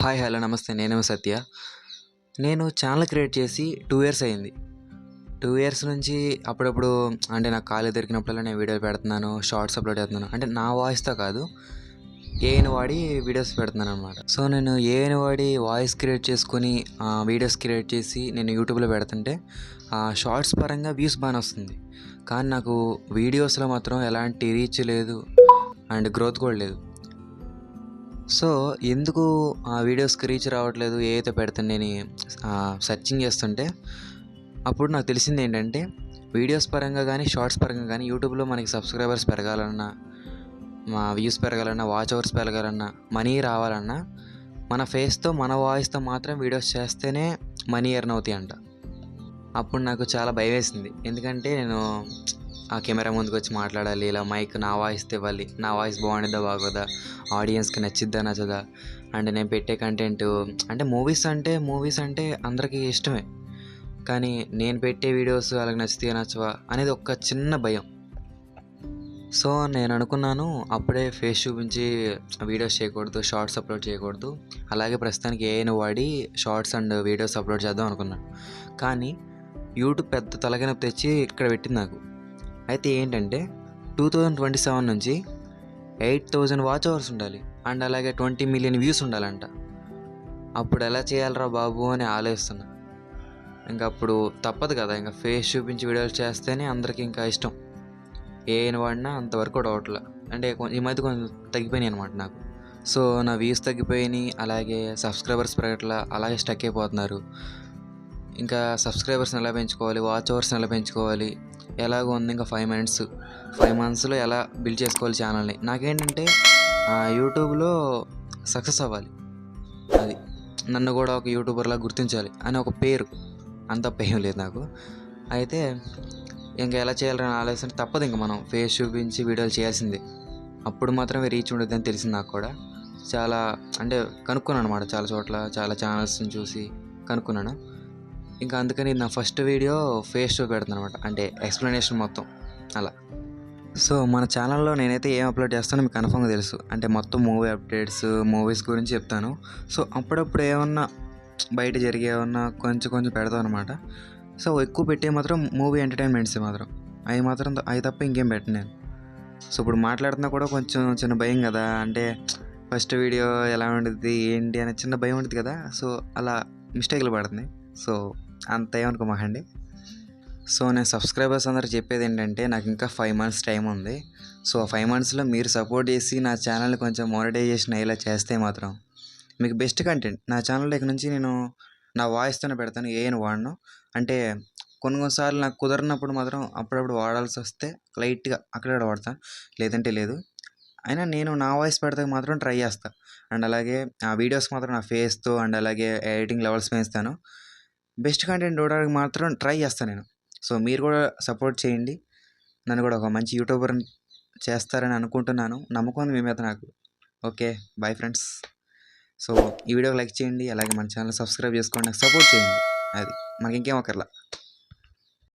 Hi hello నమస్తే నేనేమో సత్య. నేను ఛానల్ క్రియేట్ చేసి 2 ఇయర్స్ అయింది. 2 ఇయర్స్ నుంచి అప్పుడప్పుడు అంటే నాకు ఖాళీ దొరికినప్పుడల్లా నేను వీడియోలు పెడుతున్నాను, షార్ట్స్ అప్లోడ్ చేస్తున్నాను. అంటే నా వాయిస్తో కాదు, ఏఐని వాడి వీడియోస్ పెడుతున్నాను అనమాట. సో నేను ఏఐని వాడి వాయిస్ క్రియేట్ చేసుకొని వీడియోస్ క్రియేట్ చేసి నేను యూట్యూబ్లో పెడుతుంటే షార్ట్స్ పరంగా వ్యూస్ బాగానే వస్తుంది. కానీ నాకు వీడియోస్లో మాత్రం ఎలాంటి రీచ్ లేదు అండ్ గ్రోత్ కూడా లేదు. సో ఎందుకు ఆ వీడియోస్కి రీచ్ రావట్లేదు ఏదైతే పెడుతుండేని సెర్చింగ్ చేస్తుంటే అప్పుడు నాకు తెలిసింది ఏంటంటే, వీడియోస్ పరంగా కానీ షార్ట్స్ పరంగా కానీ యూట్యూబ్లో మనకి సబ్స్క్రైబర్స్ పెరగాలన్నా, మా వ్యూస్ పెరగాలన్నా, వాచ్ అవర్స్ పెరగాలన్నా, మనీ రావాలన్నా మన ఫేస్తో మన వాయిస్తో మాత్రం వీడియోస్ చేస్తేనే మనీ ఎర్న్ అవుతాయి అంట. అప్పుడు నాకు చాలా భయం వేసింది. ఎందుకంటే నేను ఆ కెమెరా ముందుకు వచ్చి మాట్లాడాలి, ఇలా మైక్ నా వాయిస్తో ఇవ్వాలి, నా వాయిస్ బాగుండిద్దా బాగోదా, ఆడియన్స్కి నచ్చిద్దా నచ్చదా, అండ్ నేను పెట్టే కంటెంట్ అంటే మూవీస్ అంటే అందరికీ ఇష్టమే. కానీ నేను పెట్టే వీడియోస్ వాళ్ళకి నచ్చితే నచ్చవా అనేది ఒక చిన్న భయం. సో నేను అనుకున్నాను అప్పుడే ఫేస్ చూపించి వీడియోస్ చేయకూడదు, షార్ట్స్ అప్లోడ్ చేయకూడదు, అలాగే ప్రస్తుతానికి ఏఐని వాడి షార్ట్స్ అండ్ వీడియోస్ అప్లోడ్ చేద్దాం అనుకున్నాను. కానీ యూట్యూబ్ పెద్ద తలకాయ తెచ్చి ఇక్కడ పెట్టింది నాకు. అయితే ఏంటంటే 2027 నుంచి 8,000 వాచ్ అవర్స్ ఉండాలి అండ్ అలాగే 20 మిలియన్ వ్యూస్ ఉండాలంట. అప్పుడు ఎలా చేయాలరా బాబు అని ఆలోచిస్తున్నా. ఇంకా అప్పుడు తప్పదు కదా, ఇంకా ఫేస్ చూపించి వీడియోలు చేస్తేనే అందరికీ ఇంకా ఇష్టం. ఏఐని వాడినా అంతవరకు కూడా అవట్లే. అంటే ఈ మధ్య కొంచెం తగ్గిపోయినాయి అనమాట నాకు. సో నా వ్యూస్ తగ్గిపోయినాయి, అలాగే సబ్స్క్రైబర్స్ పెరగట్లా, అలాగే స్టక్ అయిపోతున్నారు. ఇంకా సబ్స్క్రైబర్స్ని ఎలా పెంచుకోవాలి, వాచ్ అవర్స్ని ఎలా పెంచుకోవాలి, ఎలాగో ఉంది ఇంకా 5 మంత్స్లో ఎలా బిల్డ్ చేసుకోవాలి ఛానల్ని. నాకేంటంటే యూట్యూబ్లో సక్సెస్ అవ్వాలి, అది నన్ను కూడా ఒక యూట్యూబర్లా గుర్తించాలి అని ఒక పేరు, అంత భయం లేదు నాకు. అయితే ఇంకా ఎలా చేయాలని ఆలోచన తప్పదు, ఇంకా మనం ఫేస్ చూపించి వీడియోలు చేయాల్సిందే. అప్పుడు మాత్రమే రీచ్ ఉండదు అని తెలిసింది నాకు కూడా. చాలా అంటే కనుక్కున్నాను అనమాట, చాలా చోట్ల చాలా ఛానల్స్ని చూసి కనుక్కున్నాను. ఇంకా అందుకని నా ఫస్ట్ వీడియో ఫేస్ షో పెడుతున్నాను అనమాట, అంటే ఎక్స్ప్లెనేషన్ మొత్తం అలా. సో మన ఛానల్లో నేనైతే ఏం అప్లోడ్ చేస్తానో మీకు కన్ఫర్మ్గా తెలుసు. అంటే మొత్తం మూవీ అప్డేట్స్, మూవీస్ గురించి చెప్తాను. సో అప్పుడప్పుడు ఏమన్నా బయట జరిగే ఏమన్నా కొంచెం పెడతాను అనమాట. సో ఎక్కువ పెట్టే మాత్రం మూవీ ఎంటర్టైన్మెంట్స్ మాత్రం, అవి తప్ప ఇంకేం పెట్టను నేను. సో ఇప్పుడు మాట్లాడుతున్నా కూడా కొంచెం చిన్న భయం కదా, అంటే ఫస్ట్ వీడియో ఎలా ఉంటుంది ఏంటి అనే చిన్న భయం ఉంటుంది కదా. సో అలా మిస్టేక్లు పడుతుంది. సో అంత ఏమనుకోమాకండి. సో నేను సబ్స్క్రైబర్స్ అందరూ చెప్పేది ఏంటంటే, నాకు ఇంకా 5 మంత్స్ టైం ఉంది. సో 5 మంత్స్లో మీరు సపోర్ట్ చేసి నా ఛానల్ని కొంచెం మానిటైజేషన్ అయ్యేలా చేస్తే మాత్రం మీకు బెస్ట్ కంటెంట్ నా ఛానల్లో ఇక నుంచి నేను నా వాయిస్తోనే పెడతాను, ఏఐని వాడను. అంటే కొన్నిసార్లు నాకు కుదరనప్పుడు మాత్రం అప్పుడప్పుడు వాడాల్సి వస్తే లైట్గా అక్కడ వాడతాను, లేదంటే లేదు. అయినా నేను నా వాయిస్ పెడతాకి మాత్రం ట్రై చేస్తాను. అండ్ అలాగే ఆ వీడియోస్ మాత్రం నా ఫేస్తో అండ్ అలాగే ఎడిటింగ్ లెవెల్స్ పెంచుతాను. బెస్ట్ కంటెంట్ చూడడానికి మాత్రం ట్రై చేస్తాను నేను. సో మీరు కూడా సపోర్ట్ చేయండి, నన్ను కూడా ఒక మంచి యూట్యూబర్ని చేస్తారని అనుకుంటున్నాను. నమ్మకం ఉంది మీ మీద నాకు. Okay, bye friends. సో ఈ వీడియోకి లైక్ చేయండి, అలాగే మన ఛానల్ సబ్స్క్రైబ్ చేసుకోండి, నాకు సపోర్ట్ చేయండి. అది మనకి ఇంకేం అక్కర్లా.